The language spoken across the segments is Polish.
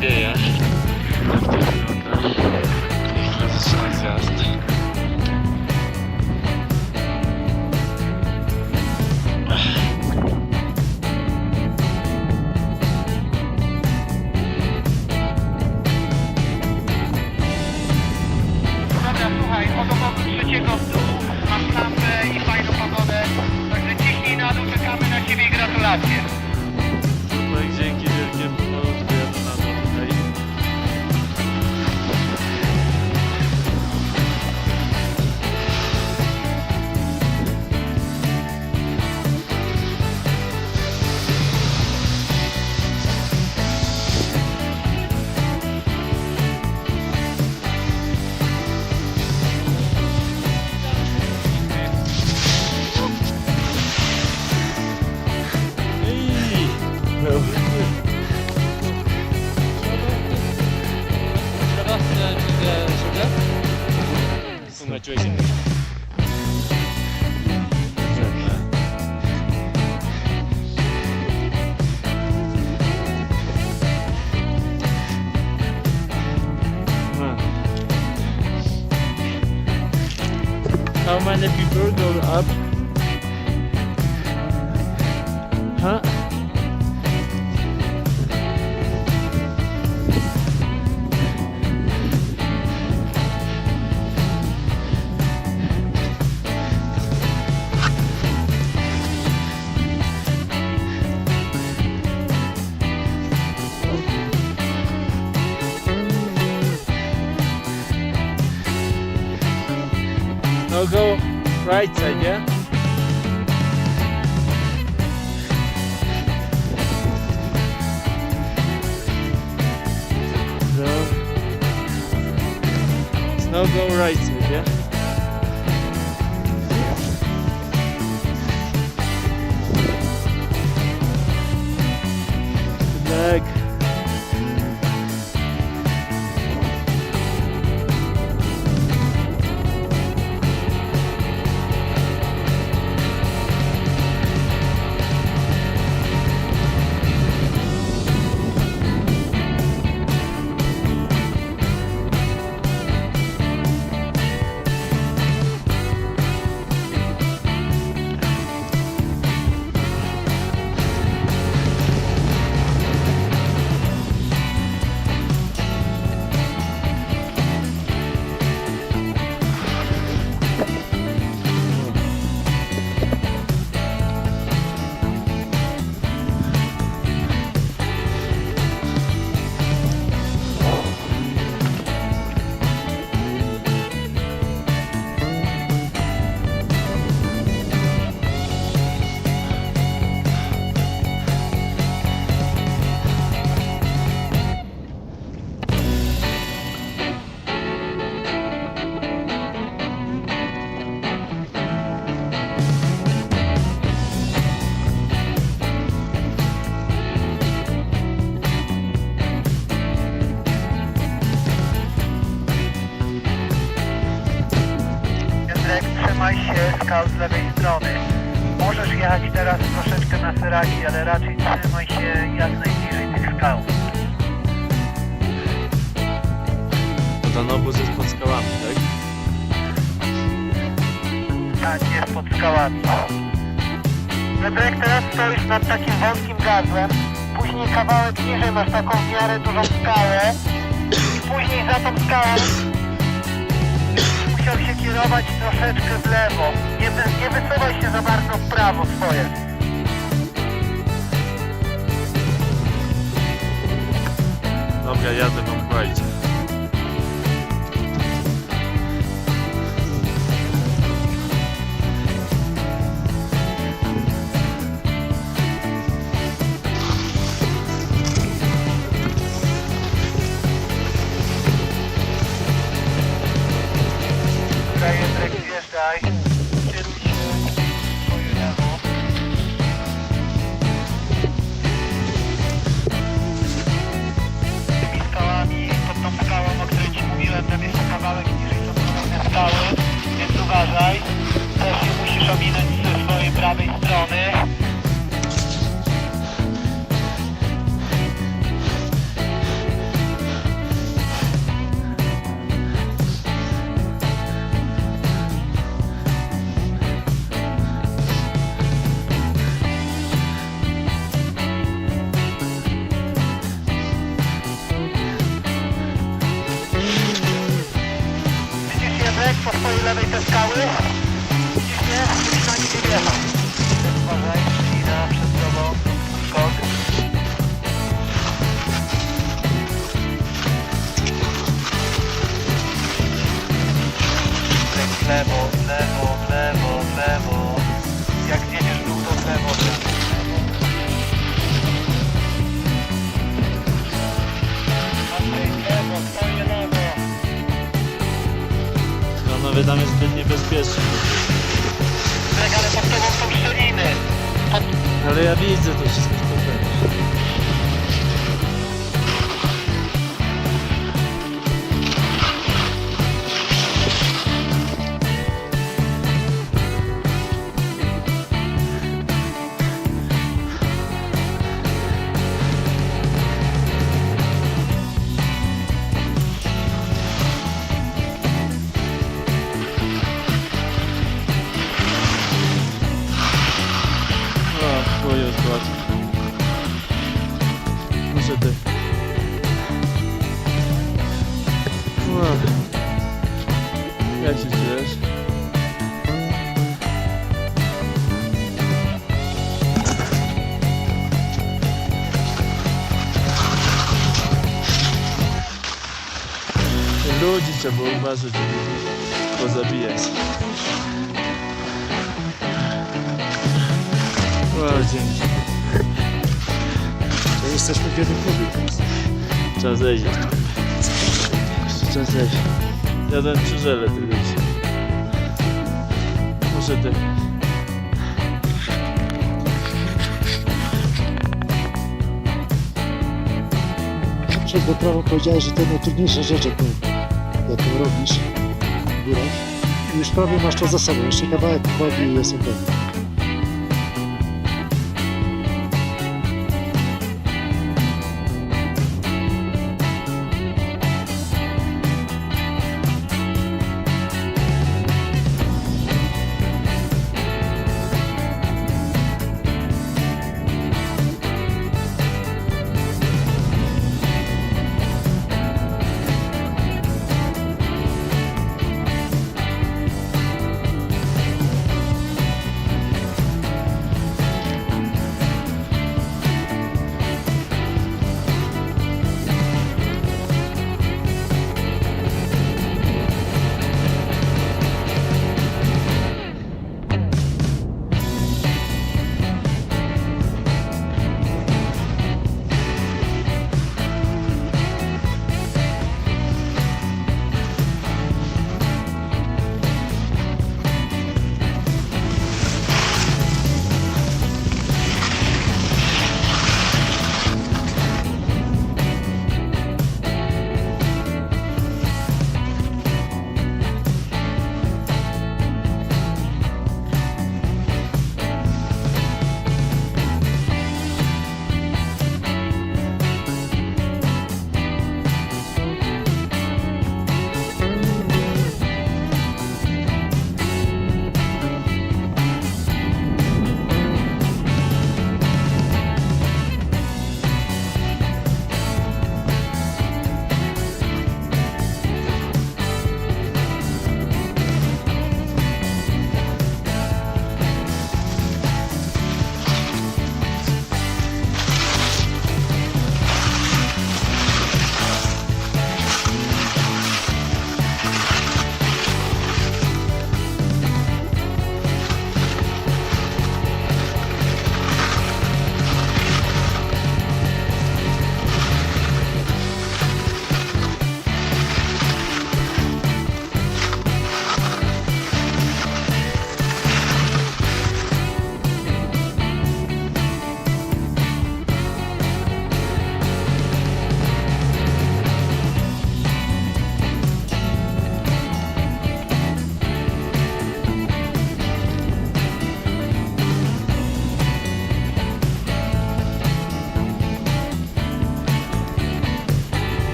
dzieje. Jak to wygląda? Nieźle zaczyna zjazd. Dobra, słuchaj, od obozu trzeciego w dół, masz lampę i fajną pogodę, także ciśnij na dół, czekamy na Ciebie i gratulacje. Super, dzięki wielkie, pozdrowiamy na dół tutaj. How many people go up? Huh? Now go right side, yeah? So now go right side, yeah? Good luck. Trzymaj się skał z lewej strony. Możesz jechać teraz troszeczkę na seraki, ale raczej trzymaj się jak najbliżej tych skał. To ten obóz jest pod skałami, tak? Tak, jest pod skałami. Piotrek, teraz stoisz nad takim wąskim gardłem, później kawałek niżej masz taką w miarę dużą skałę i później za tą skałą musiał się kierować troszeczkę w lewo. Nie wysuwaj się za bardzo w prawo swoje. Dobra, jadę wam wejdzie. Piotrek, zjeżdżaj. Kieruj się w swoje lewo. Tymi skałami, pod tą skałą, o której Ci mówiłem, tam jest kawałek niżej, są kolejne skały, więc uważaj. Też się musisz ominąć ze swojej prawej strony. twojej lewej te skały. Ciśnie, żebyś na nich nie wjechał. Uważaj, ślina przed tobą, skok. W lewo, w lewo, w lewo, w lewo. Jak zjedziesz w dół, to w lewo, w lewo. Andrzej, w lewo, twoje lewo. Panowie, tam jest zbyt niebezpiecznie. Tak, ale pod tobą są szczeliny. Ale ja widzę to wszystko spokojnie. Chuj, odkład. Muszę ty. Jak się czujesz? Ludzi trzeba było uważać, żeby pozabijać. O, dzięki. To jesteśmy w jednym klubie teraz. Trzeba zejść jeszcze. Trzeba zejść. Jadłem krzyżele tylko dzisiaj. Muszę ty. Przed wyprawą powiedziałeś, że to najtrudniejsza rzecz, jaką robisz w górach. I już prawie masz to za sobą. Jeszcze kawałek uwagi i jest okej.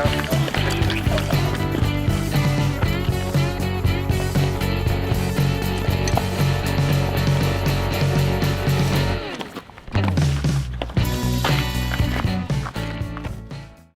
Dobra.